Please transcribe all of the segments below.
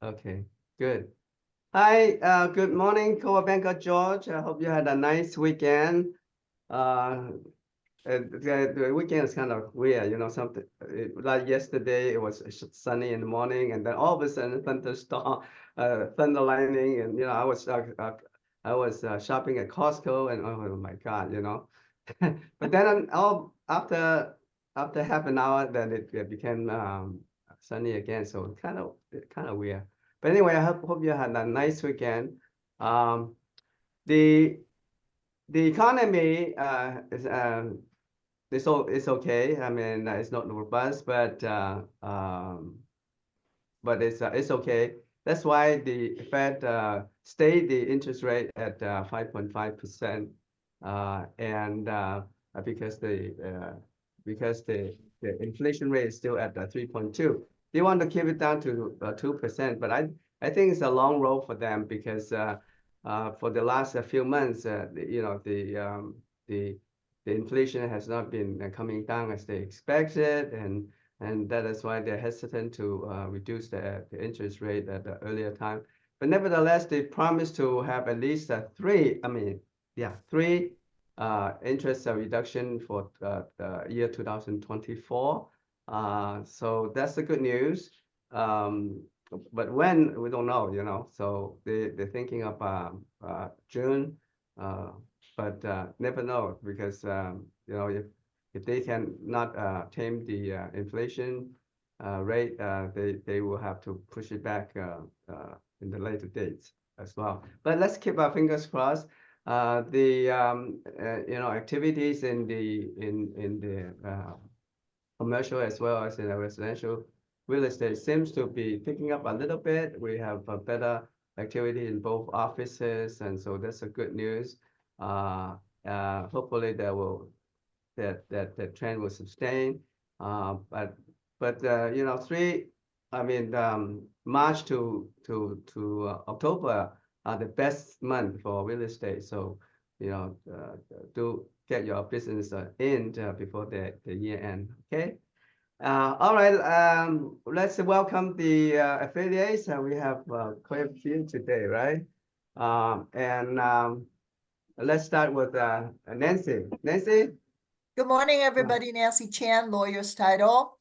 Okay, good. Hi, good morning, Banker George. I hope you had a nice weekend. The weekend is kind of weird, something like yesterday it was sunny in the morning, and then all of a sudden thunderstorm, thunder lightning, and I was shopping at Costco, and oh my God, But then after half an hour, then it became sunny again, so kind of weird. But anyway, I hope you had a nice weekend. Um, the the economy it's okay. I mean, it's not robust, but it's okay. That's why the Fed stayed the interest rate at 5.5%, and because the inflation rate is still at 3.2. They want to keep it down to 2%, but I think it's a long road for them because for the last few months, the inflation has not been coming down as they expected, and that is why they're hesitant to reduce the interest rate at the earlier time. But nevertheless, they promised to have at least three interest reduction for the year 2024. So that's the good news. But when, we don't know, So they're thinking of June, but never know because, if they can not tame the inflation rate, they will have to push it back in the later dates as well. But let's keep our fingers crossed. The activities in the commercial as well as in the residential real estate seems to be picking up a little bit. We have a better activity in both offices, and so that's a good news. Hopefully that trend will sustain. But March to October are the best month for real estate. So do get your business in before the year end. Okay. All right. Let's welcome the affiliates. We have quite a few today, right? And let's start with Nancy. Nancy. Good morning, everybody. Nancy Chan, lawyer's title.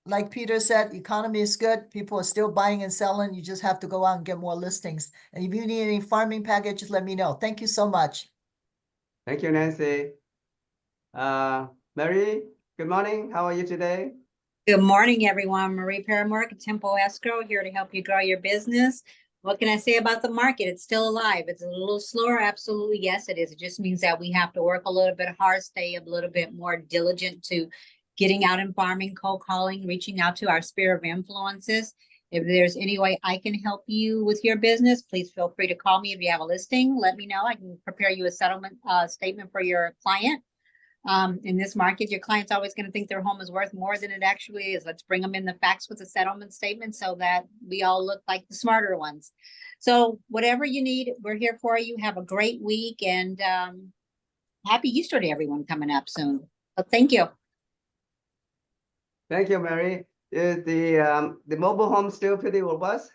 Like Peter said, economy is good. People are still buying and selling. You just have to go out and get more listings. And if you need any farming packages, let me know. Thank you so much. Thank you, Nancy. Mary, good morning. How are you today? Good morning, everyone. Marie Paramore, Tempo Escrow, here to help you grow your business. What can I say about the market? It's still alive. It's a little slower. Absolutely, yes, it is. It just means that we have to work a little bit hard, stay a little bit more diligent to getting out and farming, cold calling, reaching out to our sphere of influences. If there's any way I can help you with your business, please feel free to call me. If you have a listing, let me know. I can prepare you a settlement statement for your client. In this market, your client's always going to think their home is worth more than it actually is. Let's bring them in the facts with a settlement statement so that we all look like the smarter ones. So whatever you need, we're here for you. Have a great week, and happy Easter to everyone coming up soon. So thank you. Thank you, Mary. Is the mobile home still pretty robust?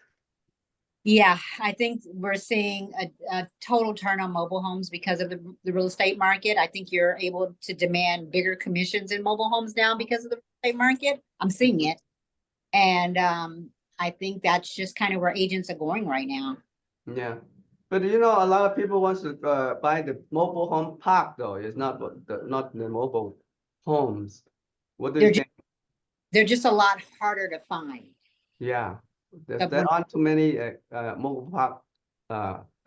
Yeah, I think we're seeing a total turn on mobile homes because of the real estate market. I think you're able to demand bigger commissions in mobile homes now because of the real estate market. I'm seeing it. And I think that's just kind of where agents are going right now. Yeah. But a lot of people wants to buy the mobile home park though. It's not the mobile homes. What do you think? They're just a lot harder to find. Yeah. There aren't too many mobile park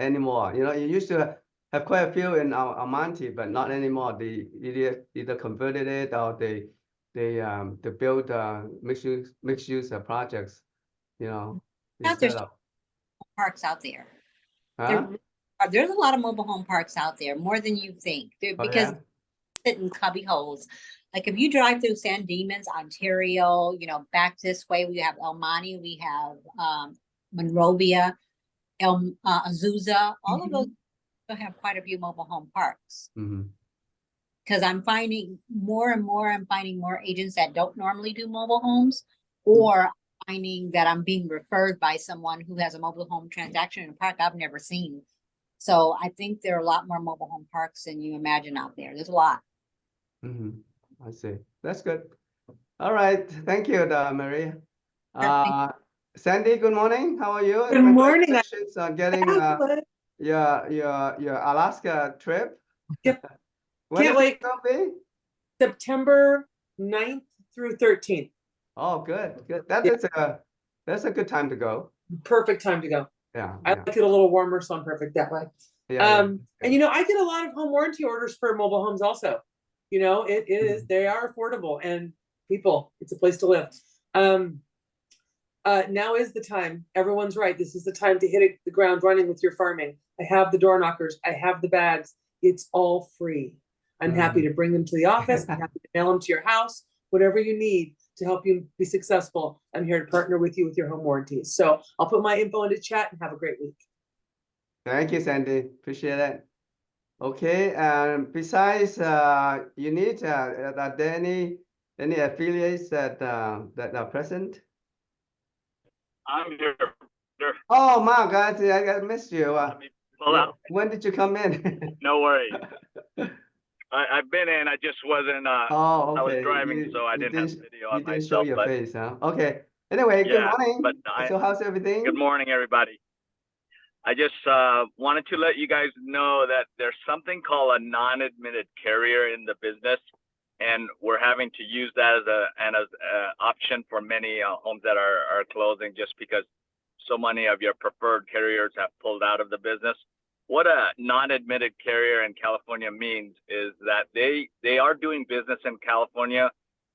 anymore. You used to have quite a few in our Almonte, but not anymore. They either converted it or they build mixed use projects. There's parks out there. Huh? There's a lot of mobile home parks out there, more than you think. Because sit in cubby holes. Like if you drive through San Dimas, Ontario, back this way, we have El Monte, we have Monrovia, Azusa, all of those have quite a few mobile home parks. Because I'm finding more and more, I'm finding more agents that don't normally do mobile homes, or finding that I'm being referred by someone who has a mobile home transaction in a park I've never seen. So I think there are a lot more mobile home parks than you imagine out there. There's a lot. I see. That's good. All right. Thank you, Maria. Thank Sandy, good morning. How are you? And Good morning. congratulations on getting your Alaska trip. Yep. When Can't is wait. it gonna be? September 9th through 13th. Oh, good, good. Yeah. That's a good time to go. Perfect time to go. Yeah, I yeah, like it a little warmer, so I'm perfect that way. yeah. And you know, I get a lot of home warranty orders for mobile homes also. You know, it is, they are affordable, and people, it's a place to live. Now is the time. Everyone's right. This is the time to hit the ground running with your farming. I have the door knockers. I have the bags. It's all free. I'm happy to bring them to the office. I'm happy to mail them to your house, whatever you need to help you be successful. I'm here to partner with you with your home warranties. So I'll put my info into chat, and have a great week. Thank you, Sandy. Appreciate it. Okay, and besides, you need, are there any affiliates that are present? I'm here. Oh, Mark, I missed you. Let me pull out. When did you come in? No worries. I've been in. I just wasn't. Oh, I was okay. driving, so I didn't have video on You didn't show myself. your But face, huh? Okay. Anyway, good yeah, morning. but So how's everything? good morning, everybody. I just wanted to let you guys know that there's something called a non-admitted carrier in the business, and we're having to use that as an option for many homes that are closing, just because so many of your preferred carriers have pulled out of the business. What a non-admitted carrier in California means is that they are doing business in California.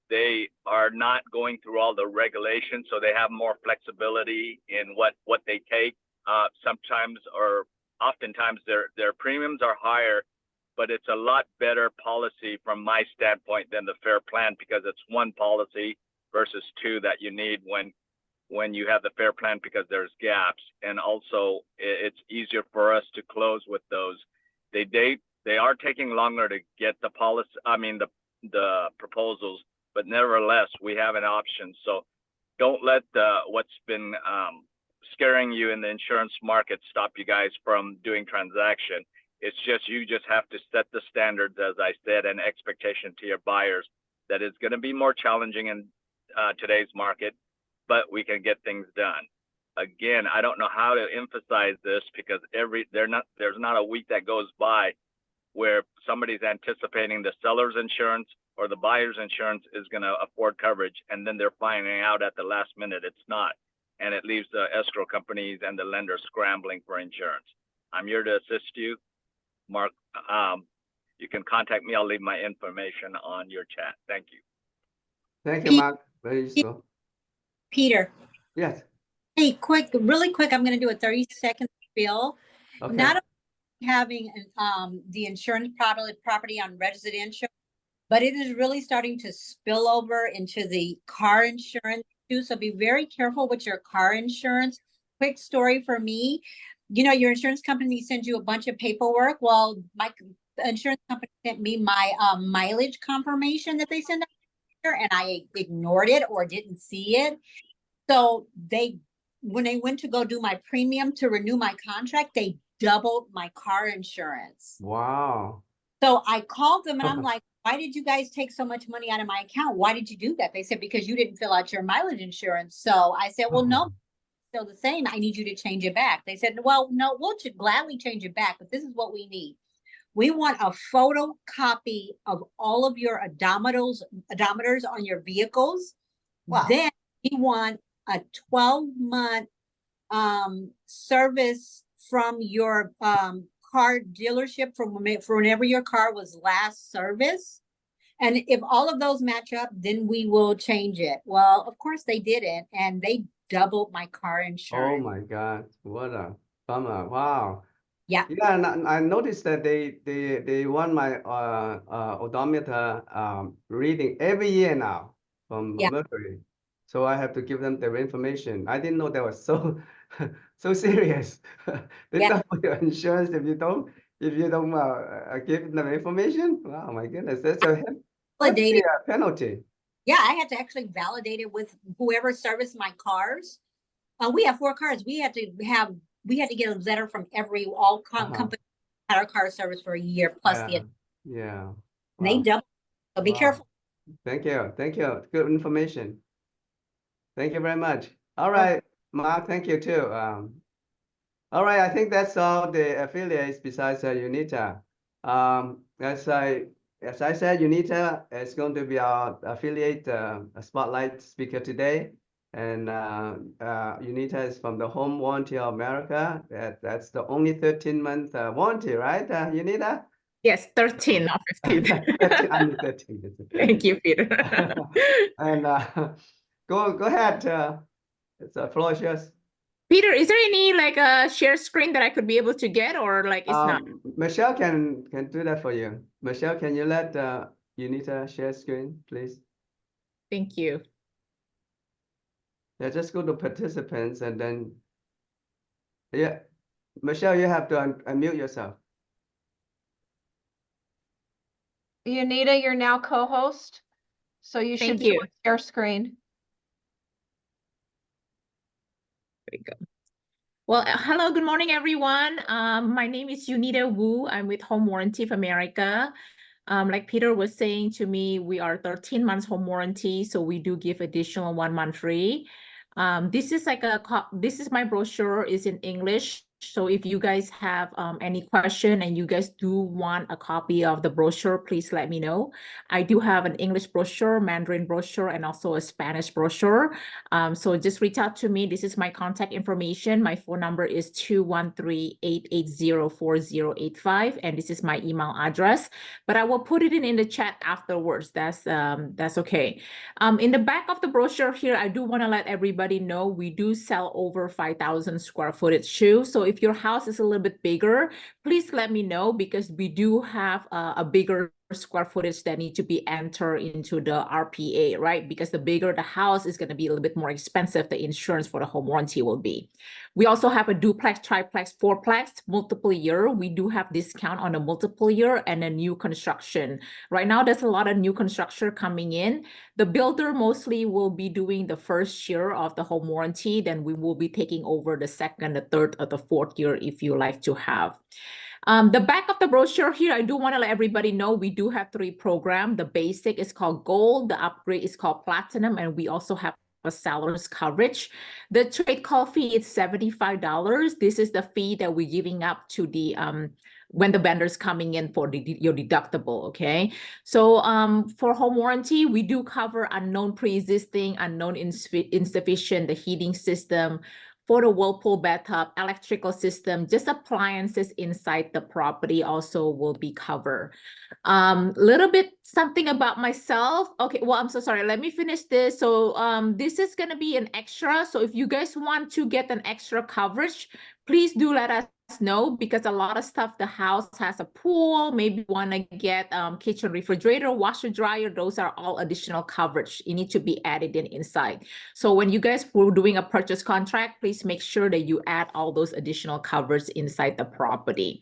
They are not going through all the regulations, so they have more flexibility in what they take. Sometimes, or oftentimes, their premiums are higher, but it's a lot better policy from my standpoint than the fair plan, because it's one policy versus two that you need when you have the fair plan, because there's gaps. And also it's easier for us to close with those. They are taking longer to get the policy, the proposals, but nevertheless, we have an option. So don't let what's been scaring you in the insurance market stop you guys from doing transaction. It's just, you just have to set the standards, as I said, and expectation to your buyers that it's going to be more challenging in today's market, but we can get things done. Again, I don't know how to emphasize this, because there's not a week that goes by where somebody's anticipating the seller's insurance or the buyer's insurance is going to afford coverage, and then they're finding out at the last minute it's not, and it leaves the escrow companies and the lenders scrambling for insurance. I'm here to assist you, Mark. You can contact me. I'll leave my information on your chat. Thank you. Thank you, Mark. Very useful. Peter. Yes. Hey, really quick, I'm going to do a 30-second spiel. Okay. Not only having the insurance property on residential, but it is really starting to spill over into the car insurance too. So be very careful with your car insurance. Quick story for me. You know, your insurance company sends you a bunch of paperwork. Well, my insurance company sent me my mileage confirmation that they send out here, and I ignored it or didn't see it. So when they went to go do my premium to renew my contract, they doubled my car insurance. Wow. So I called them and I'm like, why did you guys take so much money out of my account? Why did you do that? They said, because you didn't fill out your mileage insurance. So I said, well, no, still the same. I need you to change it back. They said, well, no, we'll gladly change it back, but this is what we need. We want a photocopy of all of your odometers on your vehicles. Wow. Then we want a 12-month service from your car dealership for whenever your car was last serviced. And if all of those match up, then we will change it. Well, of course they didn't, and they doubled my car insurance. Oh my God, what a bummer. Wow. Yeah. Yeah, and I noticed that they want my odometer reading every year now from Mercury. So I have to give them their information. I didn't know that was so so serious. They double your insurance if you don't give them information. Wow, my goodness, that's a penalty. Yeah, I had to actually validate it with whoever serviced my cars. We have 4 cars. We had to get a letter from all companies had our car service for a year plus Yeah. Yeah. and they Wow. double. So be Wow. careful. Thank you. Thank you. Good information. Thank you very much. All right, Mark, thank you too. All right, I think that's all the affiliates besides UNITA. As I said, UNITA is going to be our affiliate spotlight speaker today. And UNITA is from the Home Warranty of America. That's the only 13-month warranty, right, UNITA? Yes, 13, not 15. 13, only 13. Thank you, Peter. And go ahead. It's a floor is yours. Peter, is there any like a share screen that I could be able to get, or like it's not? Michelle can do that for you. Michelle, can you let UNITA share screen, please? Thank you. Yeah, just go to participants and then, yeah, Michelle, you have to unmute yourself. Unita, you're now co-host, so you should Thank be you. able to share screen. There we go. Well, hello, good morning, everyone. My name is Unita Wu. I'm with Home Warranty of America. Like Peter was saying to me, we are 13 months home warranty, so we do give additional 1 month free. This is like this is my brochure, is in English. So if you guys have any question and you guys do want a copy of the brochure, please let me know. I do have an English brochure, Mandarin brochure, and also a Spanish brochure. So just reach out to me. This is my contact information. My phone number is 213-880-4085, and this is my email address. But I will put it in the chat afterwards. That's okay. In the back of the brochure here, I do want to let everybody know we do sell over 5,000 square footage shoes. So if your house is a little bit bigger, please let me know, because we do have a bigger square footage that need to be entered into the RPA, right? Because the bigger the house is going to be a little bit more expensive, the insurance for the home warranty will be. We also have a duplex, triplex, fourplex, multiple year. We do have discount on a multiple year and a new construction. Right now, there's a lot of new construction coming in. The builder mostly will be doing the first year of the home warranty. Then we will be taking over the second, the third, or the fourth year if you like to have. The back of the brochure here, I do want to let everybody know we do have 3 programs. The basic is called Gold, the upgrade is called Platinum, and we also have a seller's coverage. The trade call fee is $75. This is the fee that we're giving up to the when the vendor's coming in for your deductible, okay? So for home warranty, we do cover unknown pre-existing, unknown insufficient, the heating system, for the Whirlpool bathtub, electrical system, just appliances inside the property also will be covered. Little bit something about myself. Okay, well, I'm so sorry. Let me finish this. So this is going to be an extra. So if you guys want to get an extra coverage, please do let us know, because a lot of stuff, the house has a pool, maybe want to get kitchen refrigerator, washer dryer, those are all additional coverage. You need to be added inside. So when you guys were doing a purchase contract, please make sure that you add all those additional coverage inside the property.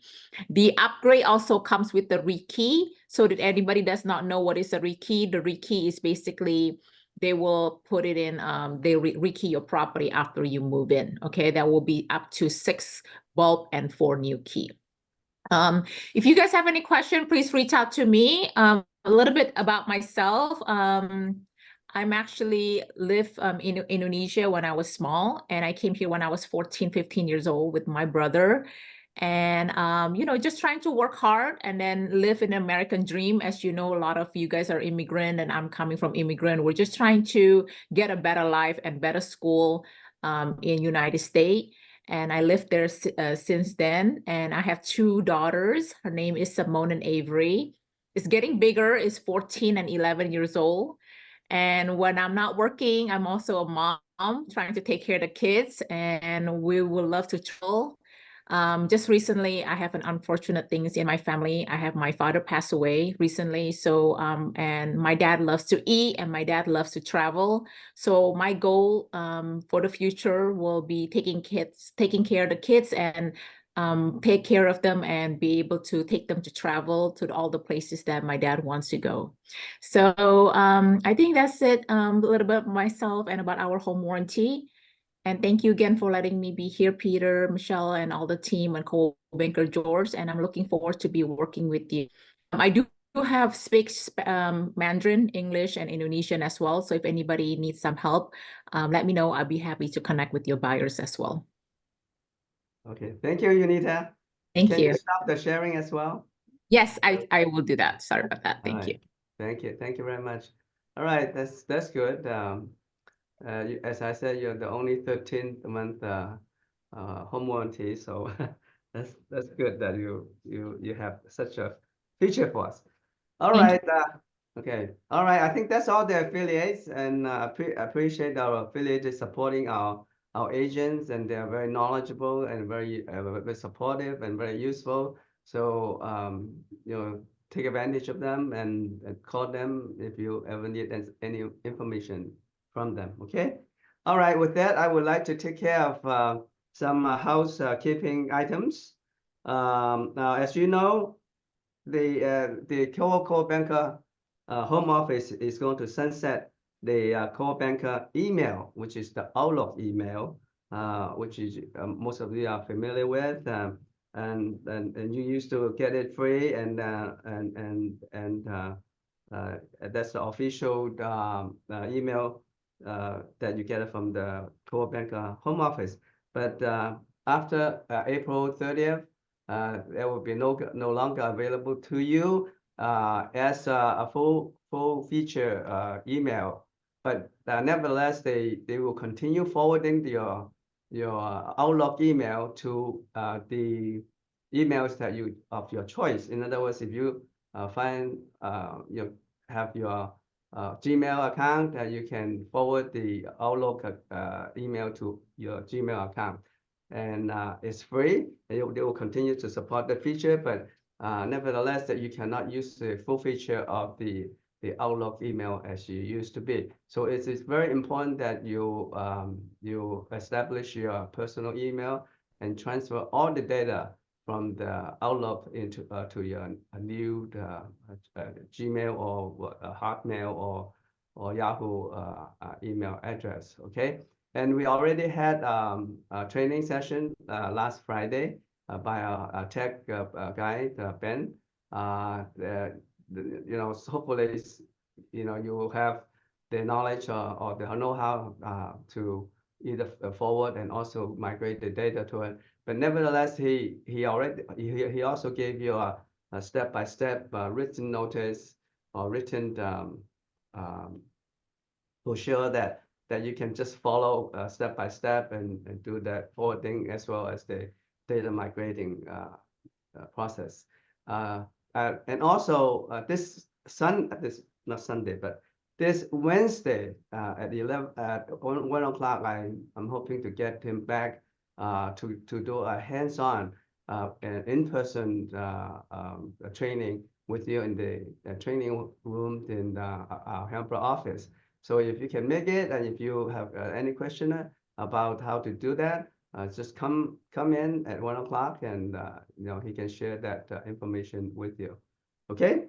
The upgrade also comes with the rekey. So that anybody does not know what is a rekey, the rekey is basically they will put it in, they rekey your property after you move in. Okay, that will be up to 6 bulb and 4 new key. If you guys have any question, please reach out to me. A little bit about myself. I'm actually live in Indonesia when I was small, and I came here when I was 14, 15 years old with my brother. And, you know, just trying to work hard and then live an American dream. As you know, a lot of you guys are immigrant and I'm coming from immigrant. We're just trying to get a better life and better school in United States. And I lived there since then. And I have 2 daughters. Her name is Simone and Avery. It's getting bigger. It's 14 and 11 years old. And when I'm not working, I'm also a mom trying to take care of the kids. And we would love to travel. Just recently, I have an unfortunate things in my family. I have my father passed away recently. So, and my dad loves to eat and my dad loves to travel. So my goal for the future will be taking care of the kids and take care of them and be able to take them to travel to all the places that my dad wants to go. So I think that's it, a little bit about myself and about our home warranty. And thank you again for letting me be here, Peter, Michelle, and all the team, and co-banker George. And I'm looking forward to be working with you. I do have Mandarin, English, and Indonesian as well. So if anybody needs some help, let me know. I'll be happy to connect with your buyers as well. Okay, thank you, Unita. Thank Can you. you stop the sharing as well? Yes, I will do that. Sorry about that. All Thank you. right. Thank you very much. All right, that's good. As I said, you're the only 13th month home warranty, so that's good that you have such a feature for us. All Thank right. Okay. All right. I think that's all the affiliates, and appreciate our affiliates supporting our agents, and they're very knowledgeable and very supportive and very useful. So take advantage of them and call them if you ever need any information from them. Okay. All right. With that, I would like to take care of some housekeeping items. Now, as you know, the core banker home office is going to sunset the core banker email, which is the Outlook email, which is most of you are familiar with, and you used to get it free, and that's the official email that you get from the core banker home office. But after April 30th, there will be no longer available to you as a full feature email. But nevertheless, they will continue forwarding your Outlook email to the emails that you of your choice. In other words, if you find you have your Gmail account, that you can forward the Outlook email to your Gmail account, and it's free. They will continue to support the feature, but nevertheless, that you cannot use the full feature of the Outlook email as you used to be. So it is very important that you establish your personal email and transfer all the data from the Outlook into to your new Gmail or Hotmail or Yahoo email address. Okay, and we already had a training session last Friday by our tech guy Ben. Hopefully, you will have the knowledge or the know-how to either forward and also migrate the data to it. But nevertheless, he also gave you a step-by-step written notice or written brochure that you can just follow step by step and do that forwarding as well as the data migrating process. And also not Sunday, but this Wednesday at 1 o'clock, I'm hoping to get him back to do a hands-on in-person training with you in the training room in our Hamburg office. So if you can make it, and if you have any question about how to do that, just come in at 1 o'clock, and he can share that information with you. Okay.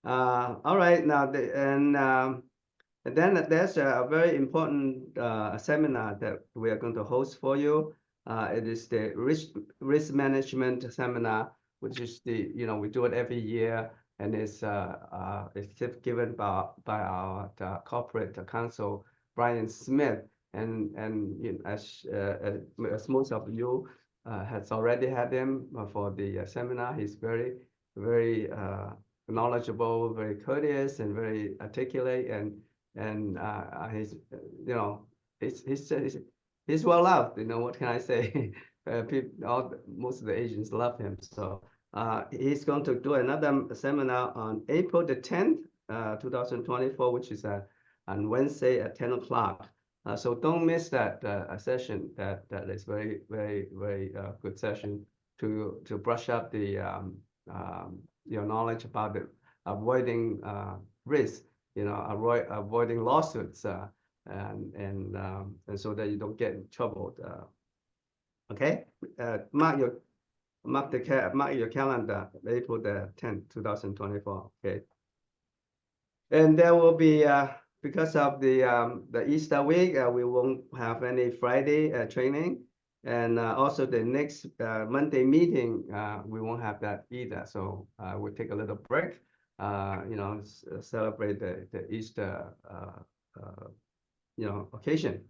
All right. Now and then there's a very important seminar that we are going to host for you. It is the risk management seminar, which is we do it every year, and it's given by our corporate counsel Brian Smith, and as most of you has already had him for the seminar. He's very knowledgeable, very courteous, and very articulate, and he's well loved. What can I say? Most of the agents love him. So he's going to do another seminar on April the 10th, 2024, which is on Wednesday at 10 o'clock. So don't miss that session. That is very good session to brush up the your knowledge about the avoiding risk, avoiding lawsuits, and so that you don't get in trouble. Okay, Mark, mark your calendar, April the 10th, 2024. Okay. And there will be because of the Easter week, we won't have any Friday training, and also the next Monday meeting, we won't have that either. So we'll take a little break, celebrate the Easter occasion.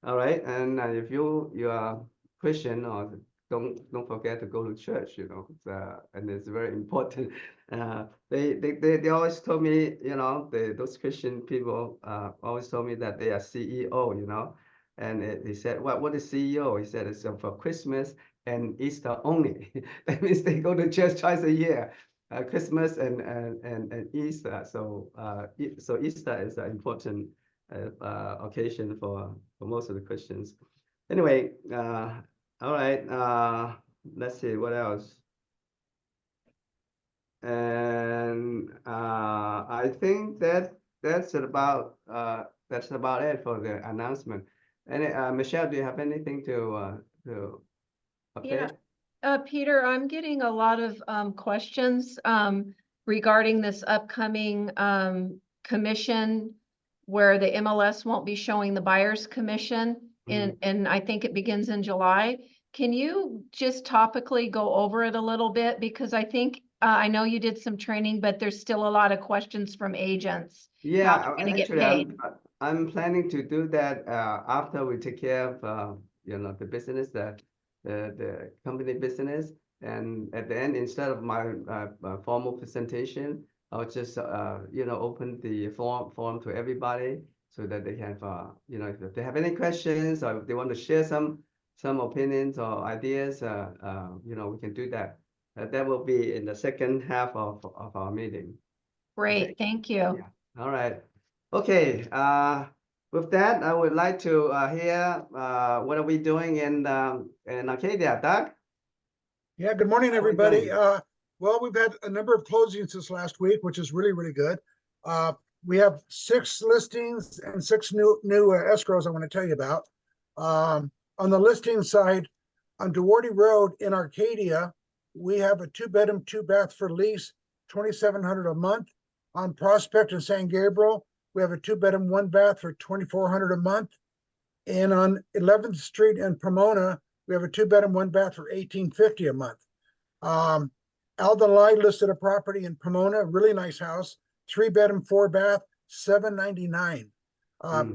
All right, and if you are Christian, or don't forget to go to church, and it's very important. They always told me, those Christian people always told me that they are CEO, and he said, what is CEO? He said it's for Christmas and Easter only. That means they go to church twice a year, Christmas and Easter. So so Easter is an important occasion for most of the Christians. Anyway, all right. Let's see what else. And I think that's about it for the announcement. And Michelle, do you have anything to update? Yeah. Peter, I'm getting a lot of questions regarding this upcoming commission where the MLS won't be showing the buyer's commission and I think it begins in July. Can you just topically go over it a little bit? Because I think I know you did some training, but there's still a lot of questions from agents. Yeah, How they're gonna get actually, paid. I'm planning to do that after we take care of the business, the company business, and at the end, instead of my formal presentation, I'll just open the forum to everybody so that they have if they have any questions or if they want to share some opinions or ideas, we can do that. That will be in the second half of our meeting. Great, Okay. thank you. Yeah. All right. Okay. With that, I would like to hear what are we doing in Arcadia, Doug? Yeah, good morning, How are we everybody. doing? Well, we've had a number of closings this last week, which is really, really good. We have 6 listings and 6 new escrows I want to tell you about. On the listing side, on Duarte Road in Arcadia, we have a 2-bedroom, 2-bath for lease, $2,700 a month. On Prospect in San Gabriel, we have a 2-bedroom, 1-bath for $2,400 a month. And on 11th Street in Pomona, we have a 2-bedroom, 1-bath for $1,850 a month. Alden Lai listed a property in Pomona, really nice house, 3-bedroom, 4-bath, $799.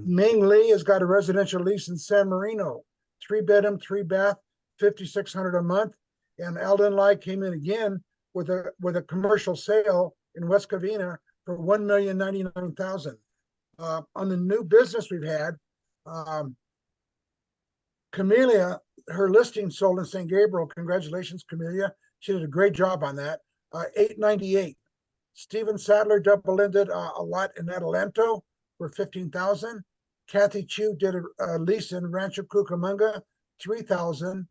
Ming Lee has got a residential lease in San Marino, 3-bedroom, 3-bath, $5,600 a month. And Alden Lai came in again with a commercial sale in West Covina for $1,099,000. On the new business we've had, Camellia, her listing sold in St. Gabriel. Congratulations, Camellia. She did a great job on that. $898. Stephen Sadler double-ended a lot in Adelanto for $15,000. Kathy Chu did a lease in Rancho Cucamonga, $3,000.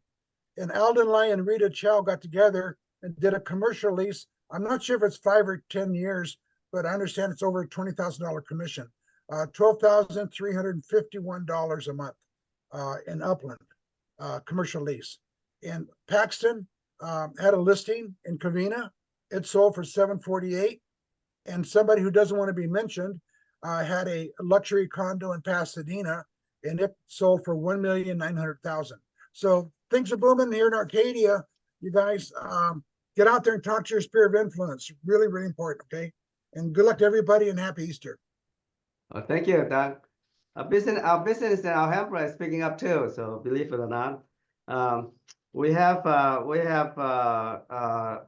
And Alden Lai and Rita Chow got together and did a commercial lease. I'm not sure if it's 5 or 10 years, but I understand it's over a $20,000 commission. $12,351 a month in Upland, commercial lease. And Paxton had a listing in Covina. It sold for $748. And somebody who doesn't want to be mentioned had a luxury condo in Pasadena, and it sold for $1,900,000. So things are booming here in Arcadia. You guys get out there and talk to your sphere of influence. Really, really important. Okay. And good luck to everybody and happy Easter. Oh, thank you, Doug. Our business in Alhambra is picking up too. So believe it or not, we have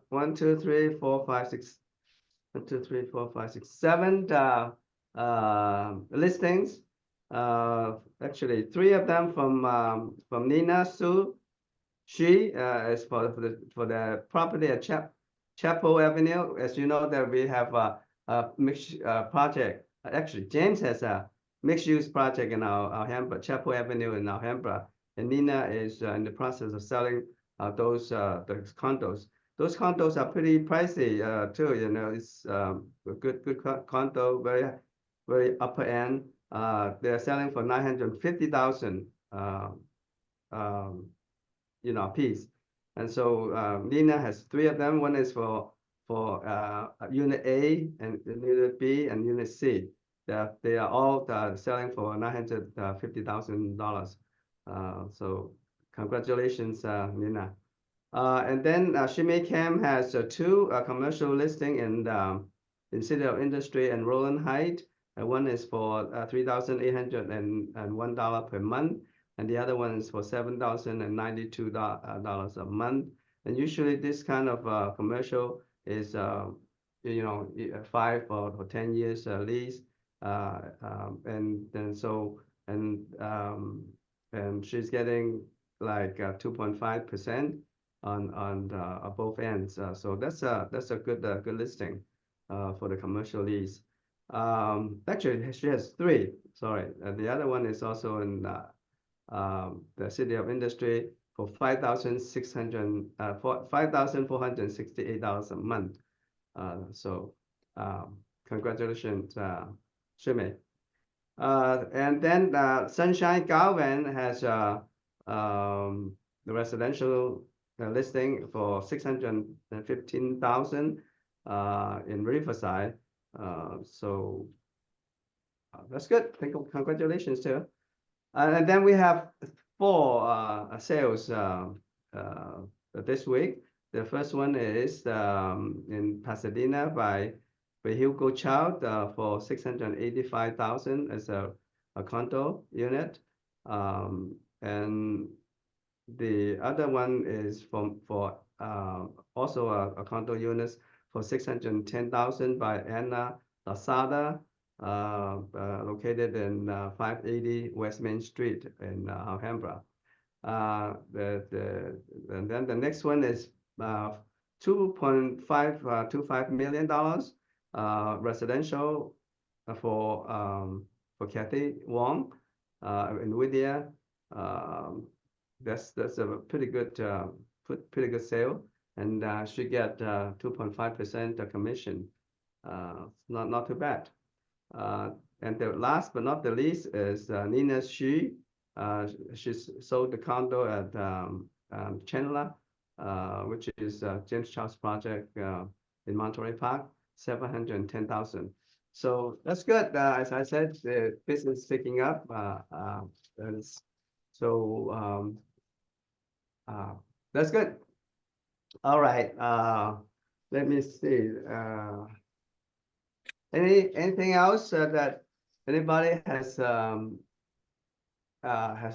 1, 2, 3, 4, 5, 6, 1, 2, 3, 4, 5, 6, 7 listings. Actually, 3 of them from Nina Su. She is for the property at Chapel Avenue. As you know, that we have a mixed project. Actually, James has a mixed-use project in our Alhambra, Chapel Avenue in Alhambra, and Nina is in the process of selling those condos. Those condos are pretty pricey too. It's a good condo, very upper end. They're selling for $950,000. A piece. And so Nina has 3 of them. One is for Unit A and Unit B and Unit C. They are all selling for $950,000. So congratulations, Nina. And then Shimei-Cam has 2 commercial listing in City of Industry and Roland Heights. One is for $3,801 per month, and the other one is for $7,092 a month. And usually this kind of commercial is 5 or 10 years lease. And she's getting like 2.5% on both ends. So that's a good listing for the commercial lease. Actually, she has 3. Sorry, the other one is also in the City of Industry for $5,468 a month. So congratulations, Shimei. And then Sunshine Garden has the residential listing for $615,000 in Riverside. So that's good. Congratulations too. And then we have 4 sales this week. The first one is in Pasadena by Hugo Child for $685,000 as a condo unit. And the other one is for also a condo units for $610,000 by Anna Lazada, located in 580 West Main Street in Alhambra. And then the next one is $2.525 million residential for Kathy Wong in Whittier. That's a pretty good sale, and she get 2.5% commission. Not too bad. And the last but not the least is Nina Xu. She's sold the condo at Chandler, which is James Charles project in Monterey Park, $710,000. So that's good. As I said, the business is picking up. That's good. All right. Let me see. Anything else that anybody has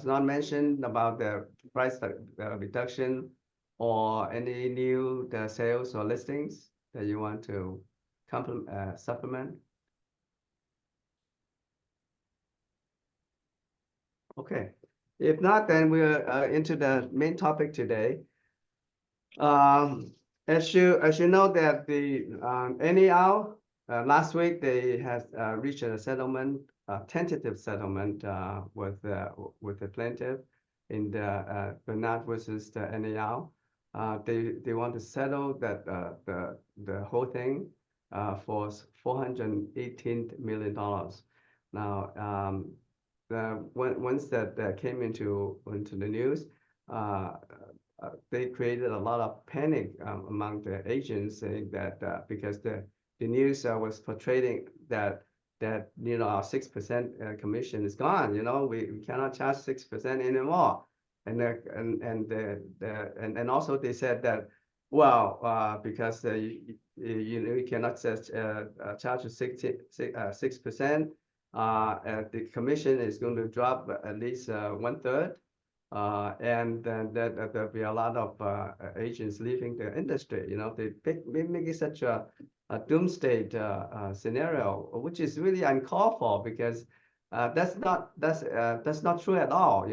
not mentioned about the price reduction or any new sales or listings that you want to supplement? Okay. If not, then we're into the main topic today. As you know that the NAR last week they has reached a settlement, tentative settlement with the plaintiff in the Bernard versus the NAR. They want to settle that the whole thing for $418 million. Now, once that came into the news, they created a lot of panic among the agents, saying that because the news was portraying that our 6% commission is gone. We cannot charge 6% anymore, and also they said that, well, because you cannot charge 6%, the commission is going to drop at least 1/3. And then there'll be a lot of agents leaving the industry. They make it such a doomsday scenario, which is really uncalled for, because that's not true at all.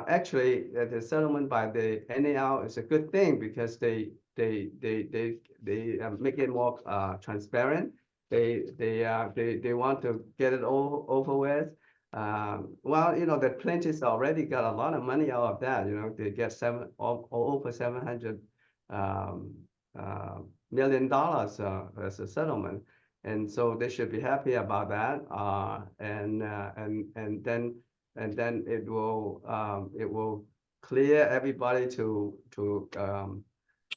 Actually, the settlement by the NAR is a good thing, because they make it more transparent. They want to get it all over with. Well, the plaintiffs already got a lot of money out of that. They get over $700 million as a settlement, and so they should be happy about that. And then it will clear everybody to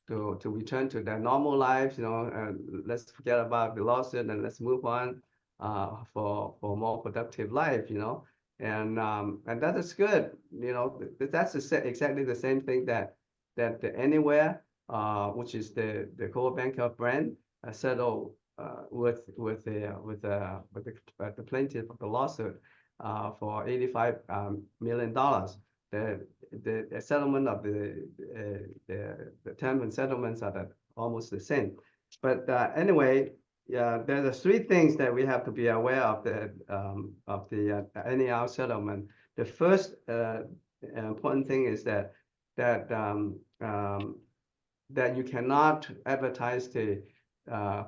return to their normal lives, and let's forget about the lawsuit and let's move on for more productive life, and that is good, that's exactly the same thing that the Anywhere, which is the core banker brand, settled with the plaintiff of the lawsuit for $85 million. The settlement of the term and settlements are almost the same. But anyway, yeah, there are three things that we have to be aware of the NER settlement. The first important thing is that you cannot advertise the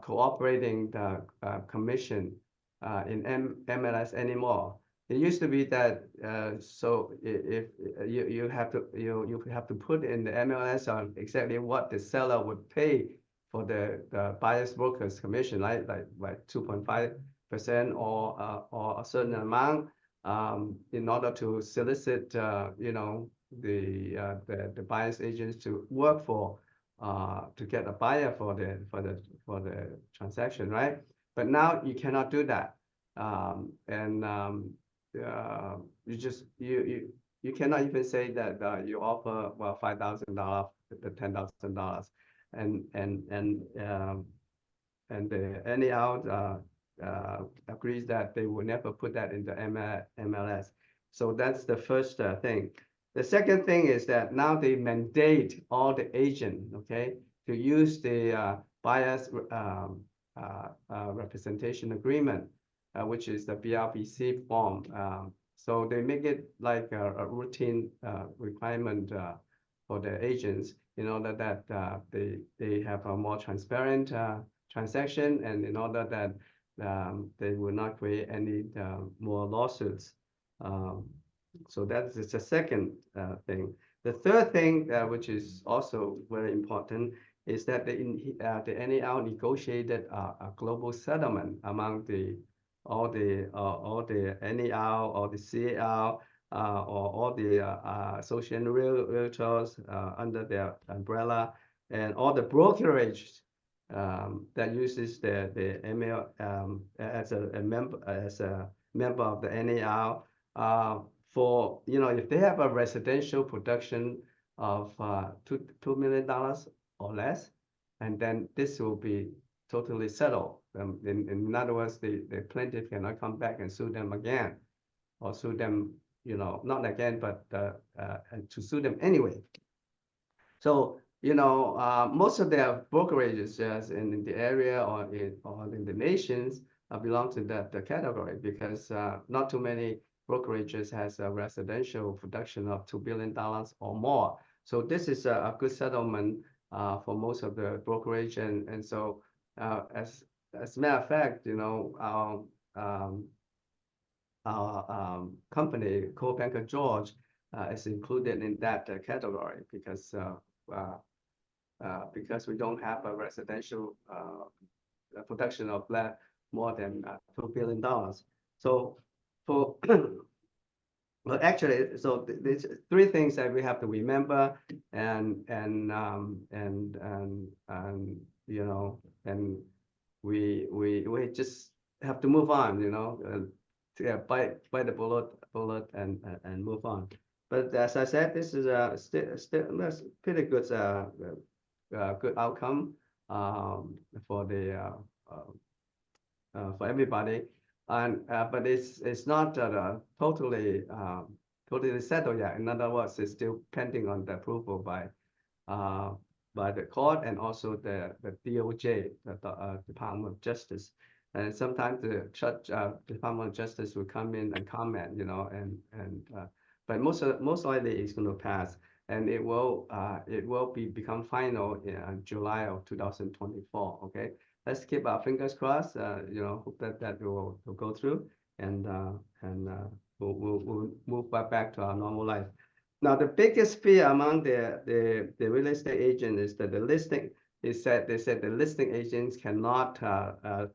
cooperating commission in MLS anymore. It used to be that so if you have to put in the MLS on exactly what the seller would pay for the buyer's broker's commission, right? Like 2.5% or a certain amount in order to solicit the buyer's agents to work for to get a buyer for the transaction, right? But now you cannot do that, you cannot even say that you offer $5,000 to $10,000, and the NER agrees that they will never put that into MLS. So that's the first thing. The second thing is that now they mandate all the agent, okay, to use the buyer's representation agreement, which is the BRBC form. So they make it like a routine requirement for the agents in order that they have a more transparent transaction, and in order that they will not create any more lawsuits. So that's the second thing. The third thing, which is also very important, is that the NER negotiated a global settlement among all the NER or the CAR or all the association realtors under their umbrella, and all the brokerage that uses the ML as a member of the NER. For if they have a residential production of $2 million or less, and then this will be totally settled. In other words, the plaintiff cannot come back and sue them again, or sue them, not again, but to sue them anyway. So most of their brokerages in the area or in the nations belong to that category, because not too many brokerages has a residential production of $2 billion or more. So this is a good settlement for most of the brokerage, and so as a matter of fact, our company, Co-Banker George, is included in that category because we don't have a residential production of more than $2 billion. So for well, actually, so there's three things that we have to remember, and we just have to move on, bite the bullet and move on. But as I said, this is still pretty good good outcome for everybody. And but it's not totally settled yet. In other words, it's still pending on the approval by the court and also the DOJ, the Department of Justice. And sometimes the Department of Justice will come in and comment, but most likely it's going to pass, and it will become final in July of 2024. Okay. Let's keep our fingers crossed. Hope that will go through, and we'll move back to our normal life. Now, the biggest fear among the real estate agent is that the listing is that they said the listing agents cannot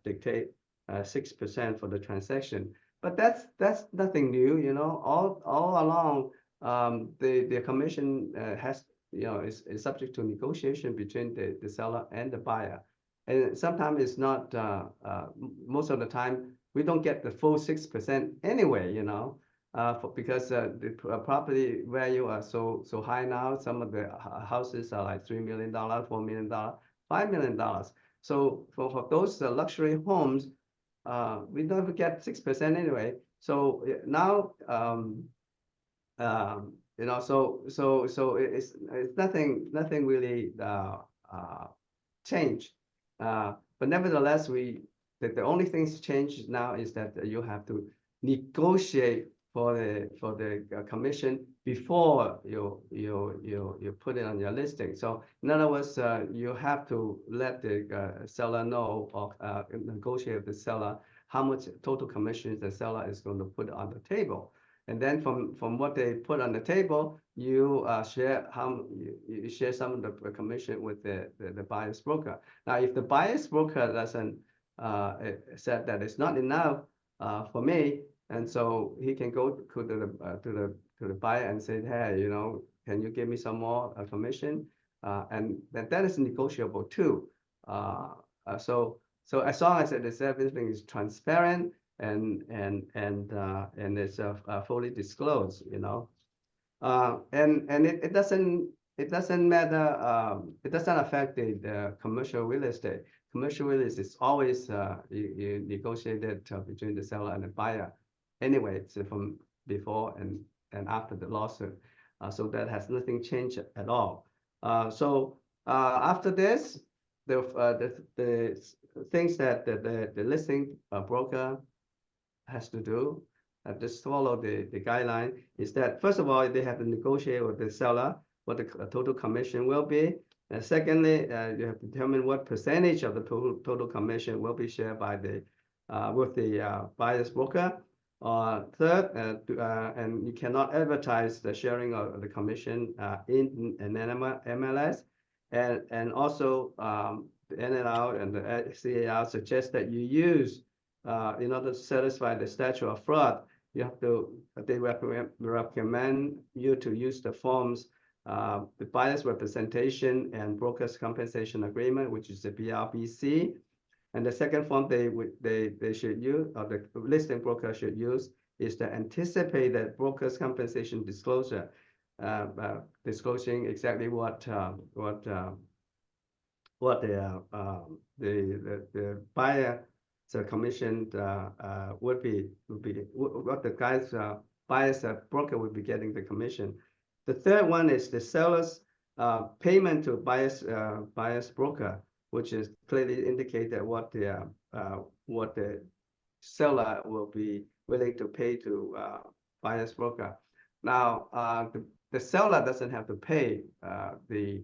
dictate 6% for the transaction. But that's nothing new. All along the commission has, is subject to negotiation between the seller and the buyer. And sometimes it's not, most of the time, we don't get the full 6% anyway, because the property value are so high now. Some of the houses are like $3 million, $4 million, $5 million. So for those luxury homes, we don't get 6% anyway. So now, so it's nothing really changed. But nevertheless, the only things changed now is that you have to negotiate for the commission before you put it on your listing. So in other words, you have to let the seller know, or negotiate with the seller how much total commission the seller is going to put on the table. And then from what they put on the table, you share you share some of the commission with the buyer's broker. Now, if the buyer's broker doesn't said that it's not enough for me, and so he can go to the buyer and say, hey, can you give me some more commission? And that is negotiable too. So as long as everything is transparent and it's fully disclosed, and it doesn't matter. It doesn't affect the commercial real estate. Commercial real estate is always you negotiated between the seller and the buyer. Anyway, so from before and after the lawsuit, so that has nothing changed at all. So after this, the things that the listing broker has to do, just follow the guideline, is that first of all, they have to negotiate with the seller what the total commission will be. And secondly, you have to determine what percentage of the total commission will be shared by the with the buyer's broker. Third, and you cannot advertise the sharing of the commission in an MLS. And also the NLR and the CAR suggest that you use, in order to satisfy the statute of fraud, you have to, they recommend you to use the forms, the buyer's representation and broker's compensation agreement, which is the BRBC. And the second form they should use, or the listing broker should use, is the anticipated broker's compensation disclosure, disclosing exactly what the buyer commission would be what the guy's buyer's broker would be getting the commission. The third one is the seller's payment to buyer's broker, which is clearly indicated what the seller will be willing to pay to buyer's broker. Now, the seller doesn't have to pay the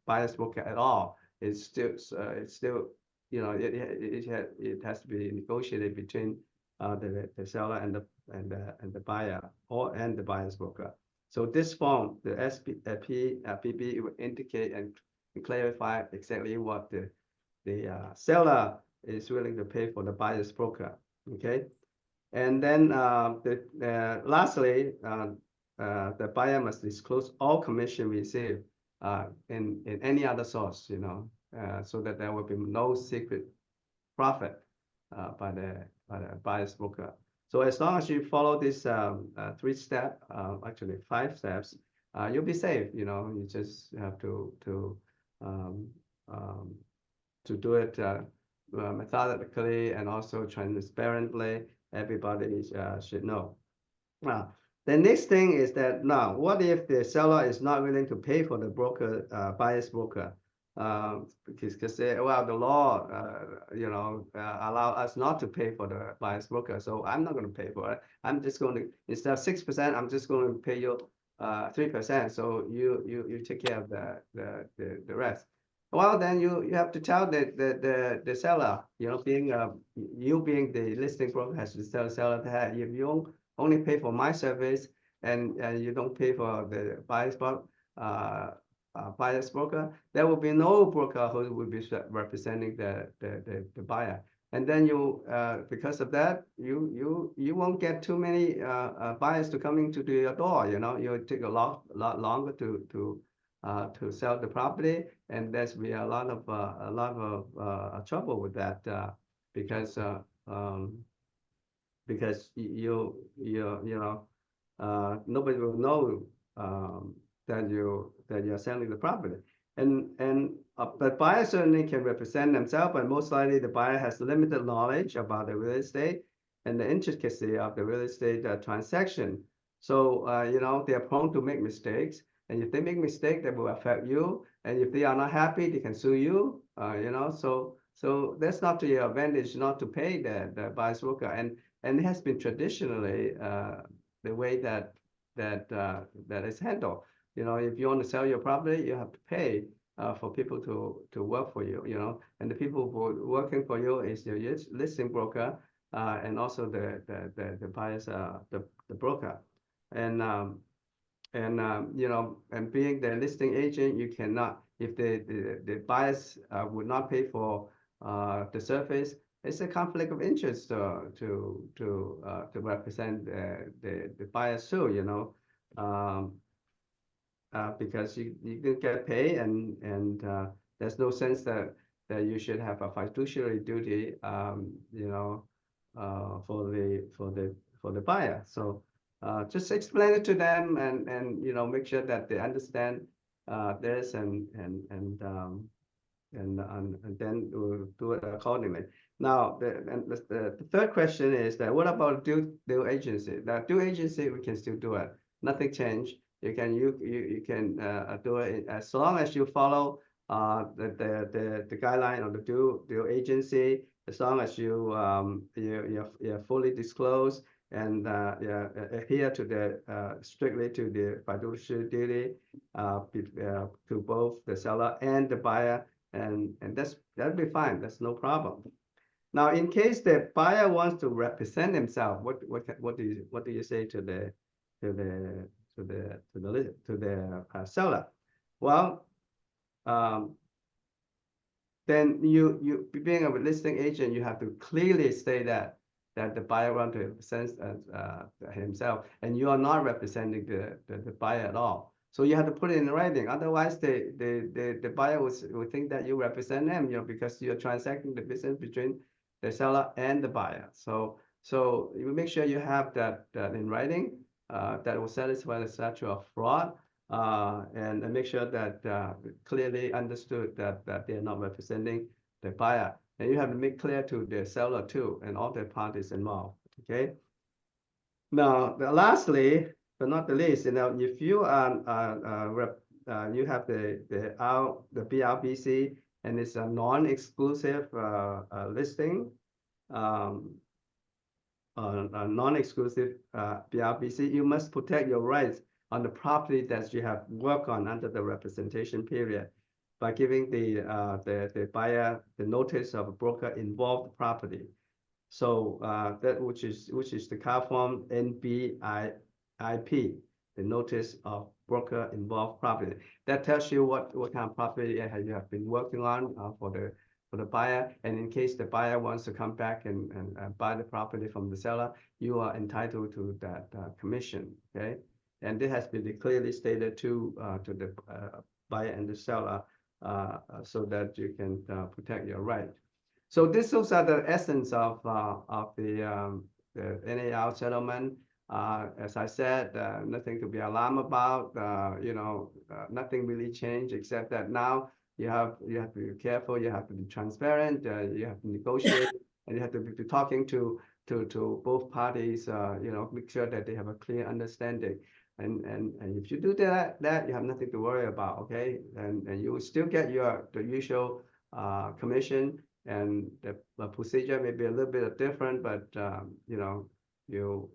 buyer's broker at all. It's still it has to be negotiated between the seller and the buyer, and the buyer's broker. So this form, the PB, will indicate and clarify exactly what the seller is willing to pay for the buyer's broker. Okay, and then lastly, the buyer must disclose all commission received in any other source, so that there will be no secret profit by the buyer's broker. So as long as you follow this 3-step, actually 5 steps, you'll be safe. You just have to do it methodically and also transparently. Everybody should know. Now, the next thing is that now, what if the seller is not willing to pay for the broker, buyer's broker? Because the law, allow us not to pay for the buyer's broker. So I'm not going to pay for it. I'm just going to, instead of 6%, I'm just going to pay you 3%. So you take care of the rest. Well, then you have to tell the seller, being the listing broker, has to tell the seller that, hey, if you only pay for my service and you don't pay for the buyer's broker, there will be no broker who will be representing the buyer. And then you, because of that, you won't get too many buyers to coming to your door. You know, you'll take a lot longer to sell the property, and there's be a lot of trouble with that because you know nobody will know that you're selling the property. But buyer certainly can represent themselves, but most likely the buyer has limited knowledge about the real estate and the intricacy of the real estate transaction. So you know, they are prone to make mistakes, and if they make mistake, that will affect you. And if they are not happy, they can sue you. You know, so that's not to your advantage not to pay the buyer's broker, and it has been traditionally the way that is handled. You know, if you want to sell your property, you have to pay for people to work for you. You know, and the people who are working for you is your listing broker and also the buyers the broker, and you know, and being the listing agent, you cannot, if the buyers would not pay for the service, it's a conflict of interest to represent the buyers too, you know, because you can get paid, and there's no sense that you should have a fiduciary duty, you know, for the buyer. So just explain it to them, and you know, make sure that they understand this, and then we'll do it accordingly. Now, the third question is that what about due agency? Now, due agency, we can still do it. Nothing changed. You can do it as long as you follow the guideline of the due agency. As long as you're fully disclosed and adhere to the strictly to the fiduciary duty to both the seller and the buyer, and that'll be fine. That's no problem. Now, in case the buyer wants to represent himself, what do you say to the seller? Well, then you being a listing agent, you have to clearly state that the buyer wants to represent himself, and you are not representing the buyer at all. So you have to put it in writing. Otherwise, the buyer will think that you represent them, you know, because you're transacting the business between the seller and the buyer. So you make sure you have that in writing that will satisfy the statute of fraud, and make sure that clearly understood that they are not representing the buyer. And you have to make clear to the seller too, and all the parties involved. Okay. Now, lastly, but not the least, you know, if you you have the BRBC, and it's a non-exclusive listing, a non-exclusive BRBC, you must protect your rights on the property that you have worked on under the representation period by giving the buyer the notice of a broker involved property. So that which is the car form NBIP, the notice of broker involved property. That tells you what kind of property you have been working on for the buyer. And in case the buyer wants to come back and buy the property from the seller, you are entitled to that commission. Okay, and this has been clearly stated to the buyer and the seller so that you can protect your right. So those are the essence of the NAR settlement. As I said, nothing to be alarmed about. You know, nothing really changed except that now you have to be careful. You have to be transparent. You have to negotiate, and you have to be talking to both parties. You know, make sure that they have a clear understanding. And if you do that you have nothing to worry about. Okay, and you will still get the usual commission. And the procedure may be a little bit different, but you know, it will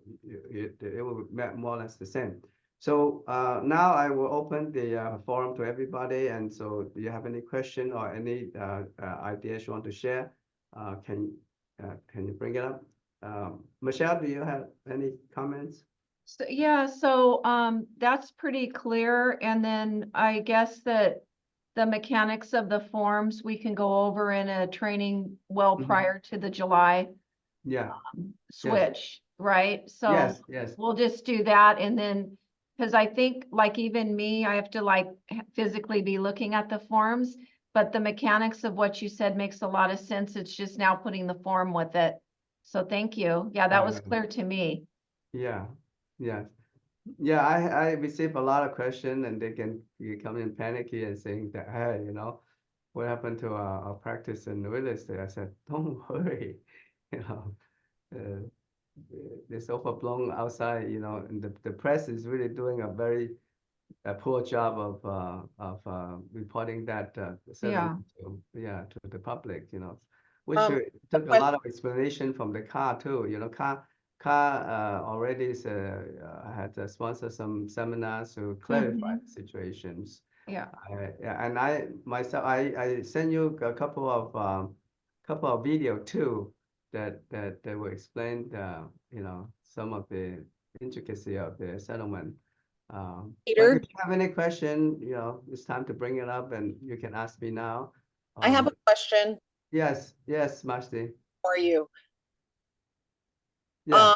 be more or less the same. So now I will open the forum to everybody. And so, do you have any question or any ideas you want to share? Can you bring it up? Michelle, do you have any comments? So, yeah, so that's pretty clear. And then I guess that the mechanics of the forms, we can go over in a training well Mhm. prior to the July Yeah, switch, right? So yes, yes. we'll just do that and then, because I think like even me, I have to like physically be looking at the forms, but the mechanics of what you said makes a lot of sense. It's just now putting the form with it. So thank you. Yeah, that was Alright. clear to me. Yeah, yes. Yeah, I receive a lot of questions and they can become in panicky and saying that, hey, what happened to our practice in real estate? I said, don't worry, you know, uh, it's overblown outside, and the press is really doing a poor job of reporting that settlement to the public, which took a but- lot of explanation from the car too, car already had sponsored some seminars to clarify the situations. Yeah. And I myself, I sent you a couple of video too that will explain some of the intricacy of the settlement. But Peter? if you have any question, it's time to bring it up and you can ask me now. I have a question Yes, Marcy. for you. Yeah.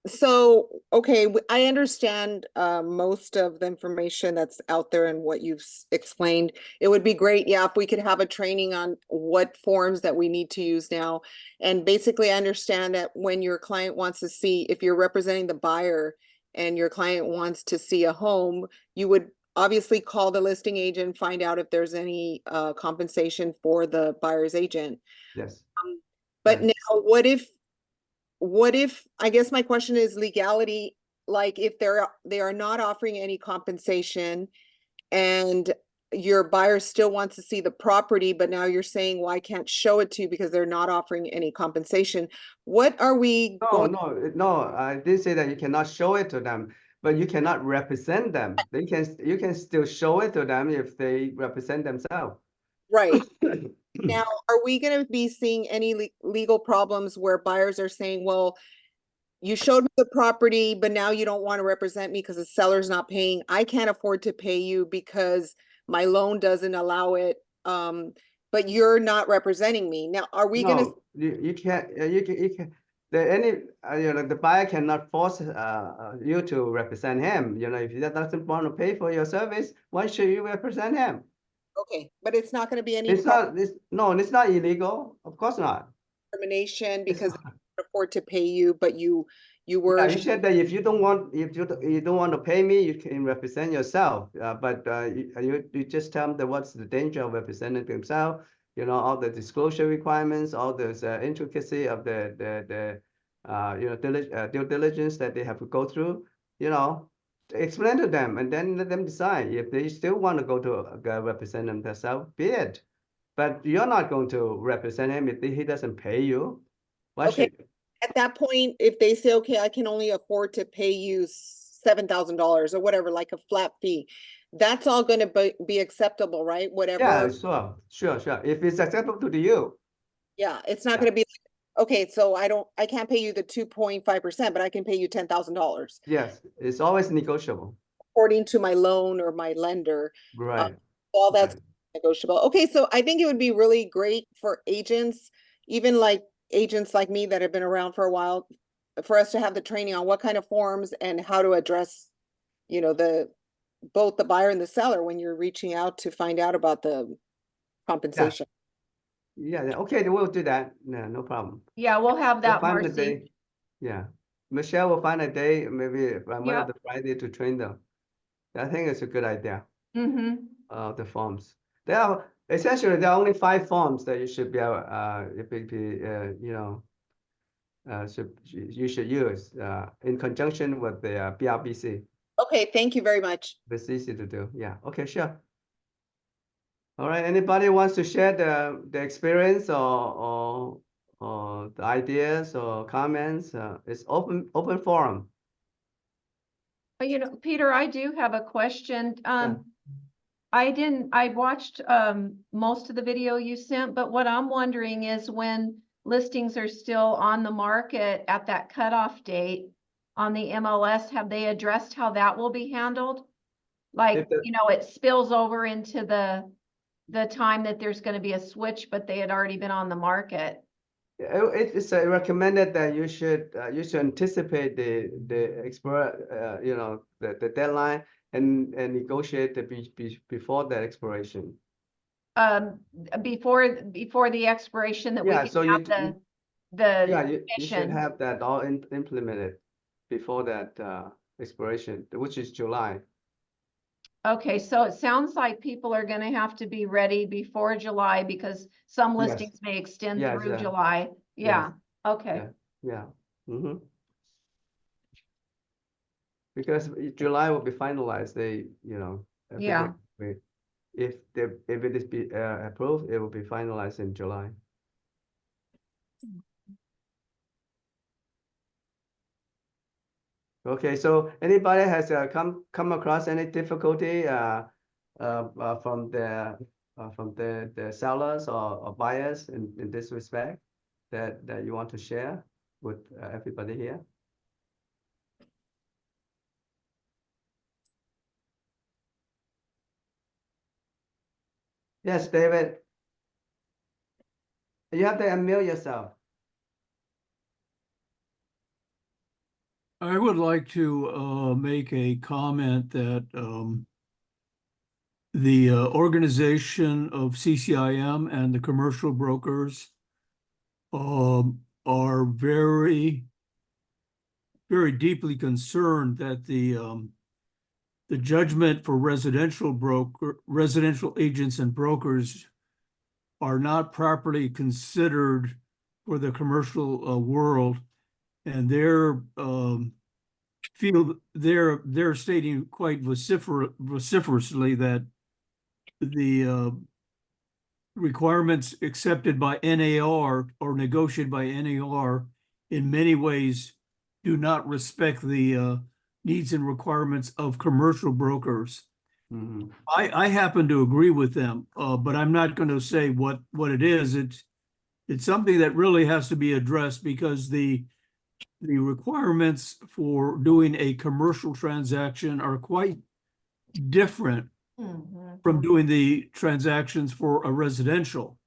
So, okay, I understand most of the information that's out there and what you've explained. It would be great, yeah, if we could have a training on what forms that we need to use now. And basically, I understand that when your client wants to see, if you're representing the buyer and your client wants to see a home, you would obviously call the listing agent, find out if there's any compensation for the buyer's agent. Yes. But Yes. now, what if, I guess my question is legality, like if they are not offering any compensation and your buyer still wants to see the property, but now you're saying, well, I can't show it to you because they're not offering any compensation. What are we going? No, I did say that you cannot show it to them, but you cannot represent them. You can still show it to them if they represent themselves. Right. Now, are we going to be seeing any legal problems where buyers are saying, well, you showed me the property, but now you don't want to represent me because the seller's not paying. I can't afford to pay you because my loan doesn't allow it. But you're not representing me. Now, are we going to? No, you can't. You can. The buyer cannot force you to represent him. If he doesn't want to pay for your service, why should you represent him? Okay, but it's not going to be any It's not. It's not illegal. Of course not. discrimination It's because they not. can't afford to pay you, but you were. Yeah, you said that if you don't want to pay me, you can represent yourself. But you just tell them that what's the danger of representing themselves. All the disclosure requirements, all those intricacy of the due diligence that they have to go through. Explain to them and then let them decide if they still want to go to represent themselves. Be it. But you're not going to represent him if he doesn't pay you. Why Okay. should? At that point, if they say, okay, I can only afford to pay you $7,000 or whatever, like a flat fee, that's all going to be acceptable, right? Whatever. Yeah, sure. If it's acceptable to you. Yeah, it's not Yeah. going to be like, okay, so I can't pay you the 2.5%, but I can pay you $10,000 Yes, it's always negotiable. according to my loan or my lender. Right. All that's Right. negotiable. Okay, so I think it would be really great for agents, even like agents like me that have been around for a while, for us to have the training on what kind of forms and how to address, both the buyer and the seller when you're reaching out to find out about the compensation. Yeah. Okay, then we'll do that. No problem. Yeah, we'll have We'll that, find a Marcy. day. Yeah. Michelle will find a day, maybe one Yeah. of the Friday to train them. I think it's a good idea. Mm-hmm. The forms. There are only 5 forms that you should be you should use in conjunction with the BRBC. Okay, thank you very much. It's easy to do. Yeah. Okay, sure. All right. Anybody wants to share the experience or the ideas or comments? It's open forum. Peter, I do have a question. Yeah. I watched most of the video you sent, but what I'm wondering is when listings are still on the market at that cutoff date on the MLS, have they addressed how that will be handled? Like, If the- you know, it spills over into the time that there's gonna be a switch, but they had already been on the market. It's recommended that you should anticipate the you know, the deadline and negotiate before that expiration. Before the expiration that we Yeah, so can have the yeah, you should commission. have that all implemented before that expiration, which is July. Okay, so it sounds like people are gonna have to be ready before July because some Yes. listings may extend Yes, through yeah. July. Yeah, okay. Yeah. Mm-hmm. Because July will be finalized, you know, Yeah. everything. If it is approved, it will be finalized in July. Okay, so anybody has come across any difficulty from the sellers or buyers in this respect that you want to share with everybody here? Yes, David. You have to unmute yourself. I would like to make a comment that the organization of CCIM and the commercial brokers are very, very deeply concerned that the judgment for residential agents and brokers are not properly considered for the commercial world, and they're stating quite vociferously that the requirements accepted by NAR or negotiated by NAR in many ways do not respect the needs and requirements of commercial brokers. Mhm. I happen to agree with them, but I'm not going to say what it is. It's something that really has to be addressed because the requirements for doing a commercial transaction are quite different Mhm. from doing the transactions for a residential.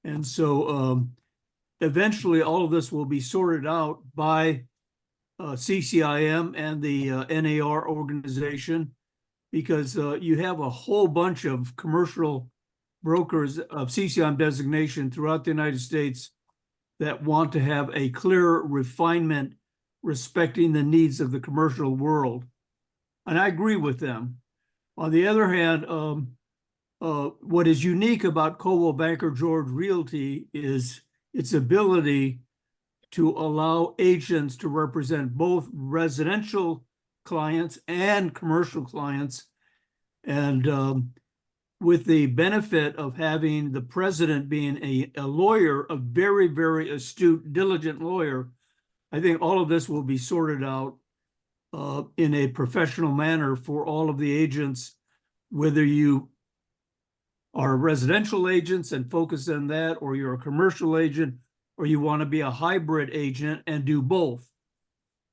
And so eventually all of this will be sorted out by CCIM and the NAR organization, because you have a whole bunch of commercial brokers of CCIM designation throughout the United States that want to have a clear refinement respecting the needs of the commercial world. And I agree with them. On the other hand, what is unique about Coldwell Banker George Realty is its ability to allow agents to represent both residential clients and commercial clients. And with the benefit of having the president being a lawyer, a very, very astute, diligent lawyer, I think all of this will be sorted out in a professional manner for all of the agents, whether you are residential agents and focus on that, or you're a commercial agent, or you want to be a hybrid agent and do both.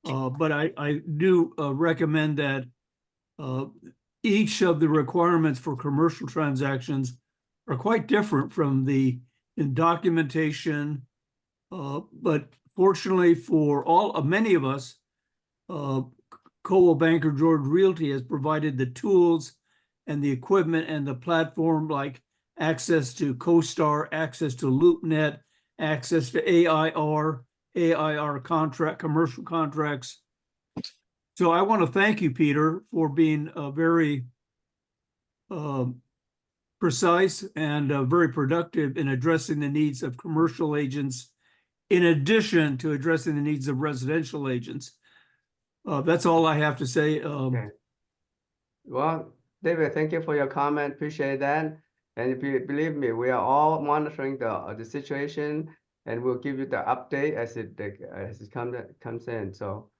But I do recommend that each of the requirements for commercial transactions are quite different from in documentation. But fortunately for many of us, Coldwell Banker George Realty has provided the tools and the equipment and the platform, like access to CoStar, access to LoopNet, access to AIR commercial contracts. So I want to thank you, Peter, for being very precise and very productive in addressing the needs of commercial agents, in addition to addressing the needs of residential agents. That's all I have to say. Okay. Well, David, thank you for your comment. Appreciate that. And if you believe me, we are all monitoring the situation, and we'll give you the update as it comes in. So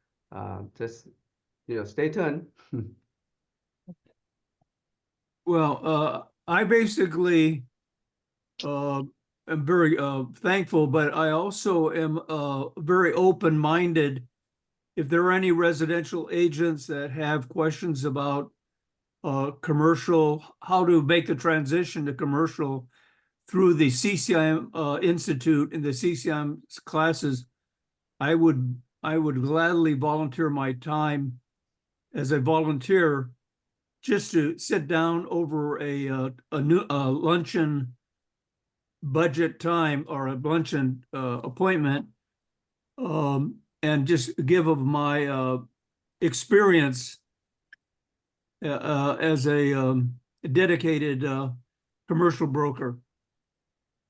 just stay tuned. Well, I basically am very thankful, but I also am very open-minded. If there are any residential agents that have questions about commercial, how to make the transition to commercial through the CCIM Institute and the CCIM classes, I would gladly volunteer my time as a volunteer just to sit down over a luncheon budget time or a luncheon appointment, and just give of my experience as a dedicated commercial broker.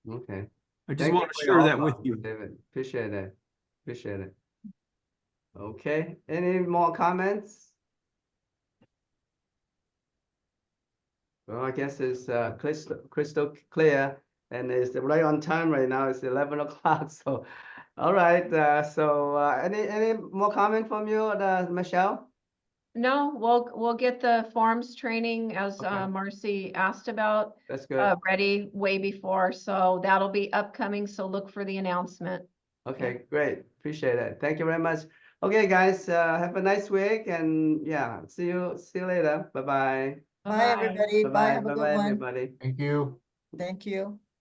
Okay. I just Thank want you to for your share that offer, with you. David. Appreciate it. Appreciate it. Okay, any more comments? Well, I guess it's crystal clear, and it's right on time right now. It's 11 o'clock. So, all right. Any more comment from you, Michelle? No, we'll get the forms training as Okay. Marcy asked about, That's good. ready way before, so that'll be upcoming, so look for the announcement. Okay, great. Appreciate it. Thank you very much. Okay, guys, have a nice week, and yeah, see you later. Bye-bye. Bye, everybody. Bye. Bye-bye. Have a good Bye-bye, one. everybody. Thank you. Thank you.